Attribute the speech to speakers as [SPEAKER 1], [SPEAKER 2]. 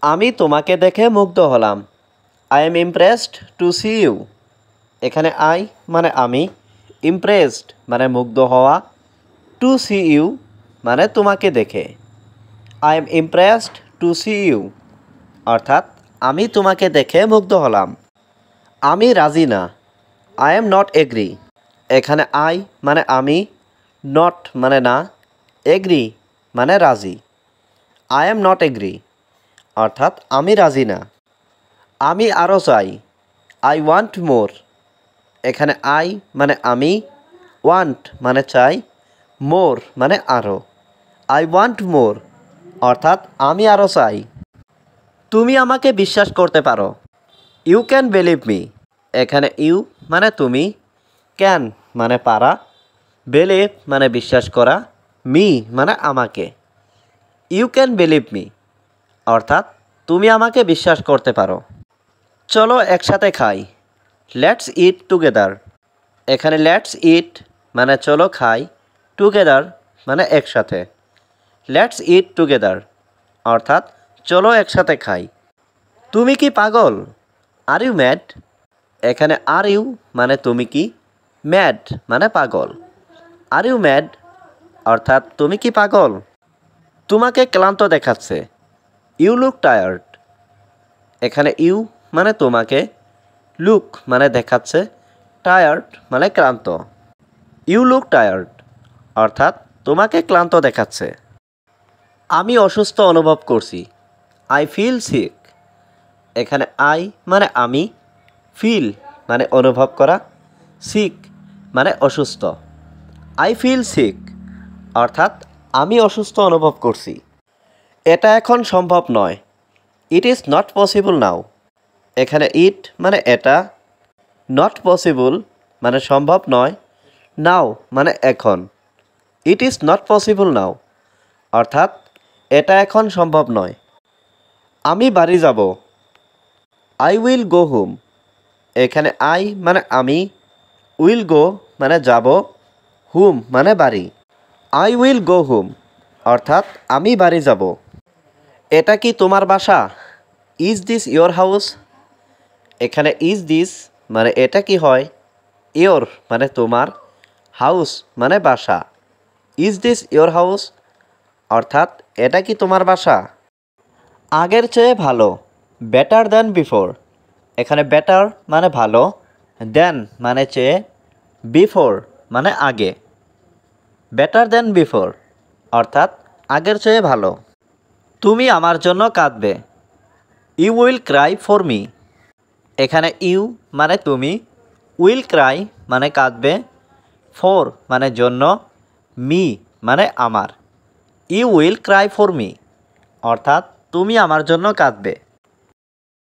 [SPEAKER 1] আমি তোমাকে দেখে মুগ্ধ হলাম। I am impressed to see you. এখানে আই মানে আমি, ইমপ্রেসড মানে মুগ্ধ হওয়া, টু সি ইউ মানে তোমাকে দেখে। I am impressed to see you অর্থাৎ আমি তোমাকে দেখে মুগ্ধ হলাম। আমি রাজি না। I am not agree. এখানে আই মানে আমি, নট মানে না, এগ্রি মানে রাজি। আই এম নট এগ্রি অর্থাৎ আমি রাজি না। আমি আরও চাই। আই ওয়ান্ট মোর। এখানে আই মানে আমি, ওয়ান্ট মানে চাই, মোর মানে আরও। আই ওয়ান্ট মোর অর্থাৎ আমি আরও চাই। তুমি আমাকে বিশ্বাস করতে পারো। You can believe me. এখানে ইউ মানে তুমি, ক্যান মানে পারা, বিলিভ মানে বিশ্বাস করা, মি মানে আমাকে। ইউ ক্যান বিলিভ মি অর্থাৎ তুমি আমাকে বিশ্বাস করতে পারো। চলো একসাথে খাই। Let's eat together. এখানে লেটস ইট মানে চলো খাই, টুগেদার মানে একসাথে। লেটস ইট টুগেদার অর্থাৎ চলো একসাথে খাই। তুমি কি পাগল? Are you mad? এখানে আর ইউ মানে তুমি কি, ম্যাড মানে পাগল। আর ইউ ম্যাড অর্থাৎ তুমি কি পাগল? তোমাকে ক্লান্ত দেখাচ্ছে। You look tired. এখানে ইউ মানে তোমাকে, লুক মানে দেখাচ্ছে, টায়ার্ড মানে ক্লান্ত। ইউ লুক টায়ার্ড অর্থাৎ তোমাকে ক্লান্ত দেখাচ্ছে। আমি অসুস্থ অনুভব করছি। I feel sick. এখানে আই মানে আমি, ফিল মানে অনুভব করা, সিক মানে অসুস্থ। আই ফিল সিক অর্থাৎ আমি অসুস্থ অনুভব করছি। এটা এখন সম্ভব নয়। ইট ইজ নট পসিবল নাও। এখানে ইট মানে এটা, নট পসিবল মানে সম্ভব নয়, নাও মানে এখন। ইট ইজ নট পসিবল নাও অর্থাৎ এটা এখন সম্ভব নয়। আমি বাড়ি যাব। I will go home. এখানে আই মানে আমি, উইল গো মানে যাব, হোম মানে বাড়ি। আই উইল গো হোম অর্থাৎ আমি বাড়ি যাব। এটা কি তোমার বাসা? Is this your house? এখানে ইজ দিস মানে এটা কি হয়, ইয়োর মানে তোমার, হাউস মানে বাসা। ইজ দিস ইয়োর হাউস অর্থাৎ এটা কি তোমার বাসা? আগের চেয়ে ভালো। Better than before. এখানে বেটার মানে ভালো, দ্যান মানে চেয়ে, বিফোর মানে আগে। বেটার দ্যান বিফোর অর্থাৎ আগের চেয়ে ভালো। তুমি আমার জন্য কাঁদবে। You will cry for me. এখানে ইউ মানে তুমি, উইল ক্রাই মানে কাঁদবে, ফর মানে জন্য, মি মানে আমার। You will cry for me অর্থাৎ তুমি আমার জন্য কাঁদবে।